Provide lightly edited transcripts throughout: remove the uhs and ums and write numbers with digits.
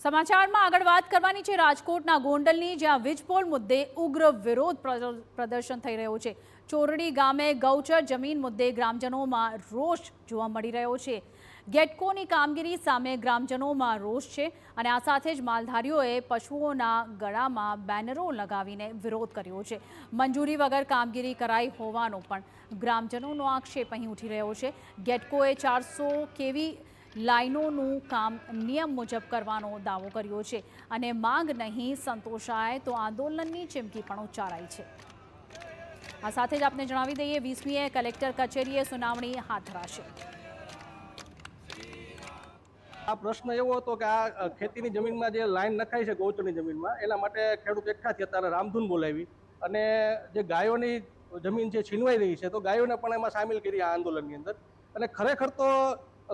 સમાચારમાં આગળ વાત કરવાની છે રાજકોટના ગોંડલની, જ્યાં વીજપોલ મુદ્દે ઉગ્ર વિરોધ પ્રદર્શન થઈ રહ્યો છે। ચોરડી ગામે ગૌચર જમીન મુદ્દે ગ્રામજનોમાં રોષ જોવા મળી રહ્યો છે। ગેટકોની કામગીરી સામે ગ્રામજનોમાં રોષ છે અને આ સાથે જ માલધારીઓએ પશુઓના ગળામાં બેનરો લગાવીને વિરોધ કર્યો છે। મંજૂરી વગર કામગીરી કરાઈ હોવાનો પણ ગ્રામજનોનો આક્ષેપ અહીં ઉઠી રહ્યો છે। ગેટકોએ 400 કેવી લાઇનોનું કામ નિયમ મુજબ કરવાનો દાવો કર્યો છે અને માંગ નહીં સંતોષાય તો આંદોલનની ચીમકી પણ ઉચ્ચારાઈ છે। આ સાથે જ આપને જણાવી દઈએ 20મીએ કલેક્ટર કચેરીએ સુનાવણી હાથ ધરાશે। આ પ્રશ્ન એવો હતો કે આ ખેતીની જમીનમાં જે લાઈન નખાઈ છે ગૌચરની જમીનમાં, એના માટે ખેડૂત એકઠા થયા ત્યારે રામધૂન બોલાવી અને જે ગાયોની જમીન છે છીનવાઈ રહી છે તો ગાયોને પણ એમાં સામેલ કરી આ આંદોલનની અંદર। અને ખરેખર તો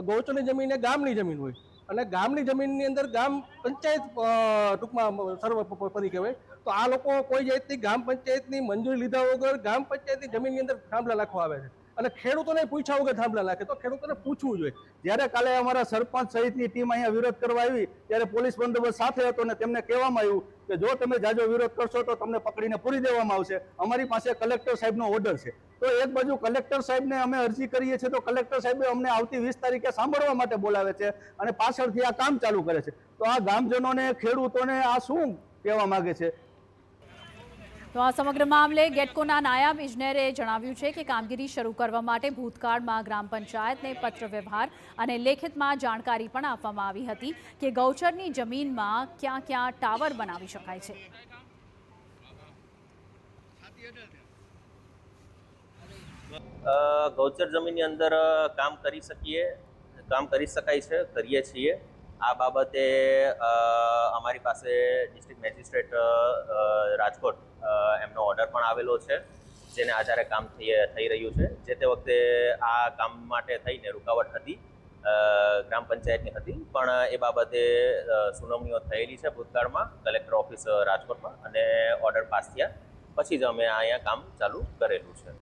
ગૌચરની જમીન એ ગામની જમીન હોય અને ગામની જમીનની અંદર ગામ પંચાયત ટૂંકમાં સર્વોપરી કહેવાય। તો આ લોકો કોઈ જાતની ગામ પંચાયતની મંજૂરી લીધા વગર ગામ પંચાયતની જમીનની અંદર થાંભલા નાખવા આવે છે અને ખેડૂતોને પૂછ્યા વગર થાંભલા નાખે તો ખેડૂતોને પૂછવું જોઈએ। જ્યારે કાલે અમારા સરપંચ સહિતની ટીમ અહીંયા વિરોધ કરવા આવી ત્યારે પોલીસ બંદોબસ્ત સાથે હતો અને તેમને કહેવામાં આવ્યું કે જો તમે જાજો વિરોધ કરશો તો તમને પકડીને પૂરી દેવામાં આવશે। અમારી પાસે કલેક્ટર સાહેબનો ઓર્ડર છે। તો એક બાજુ કલેક્ટર સાહેબને અમે અરજી કરીએ છીએ તો કલેક્ટર સાહેબે અમને આવતી 20 તારીખે સાંભળવા માટે બોલાવે છે અને પાછળથી આ કામ ચાલુ કરે છે। તો આ ગામજનોને ખેડૂતોને આ શું કહેવા માંગે છે? તો આ સમગ્ર મામલે ગેટકોના નાયબ ઇજનેરે જણાવ્યું છે કે કામગીરી શરૂ કરવા માટે ભૂતકાળમાં ગ્રામ પંચાયતને પત્ર વ્યવહાર અને લેખિતમાં જાણકારી પણ આપવામાં આવી હતી કે ગૌચરની જમીનમાં ક્યાં ક્યાં ટાવર બનાવી શકાય છે। ગૌચર જમીનની અંદર કામ કરી શકાય છે, કરીએ છીએ। આ બાબતે અમારી પાસે ડિસ્ટ્રિક્ટ મેજિસ્ટ્રેટ રાજકોટ એમનો ઓર્ડર પણ આવેલો છે, જેને આધારે કામ થઈ રહ્યું છે। જે તે વખતે આ કામ માટે થઈને રૂકાવટ હતી, ગ્રામ પંચાયતની હતી, પણ એ બાબતે સુનાવણીઓ થયેલી છે ભૂતકાળમાં કલેક્ટર ઓફિસ રાજકોટમાં અને ઓર્ડર પાસ થયા પછી જ અમે અહીંયા કામ ચાલુ કરેલું છે।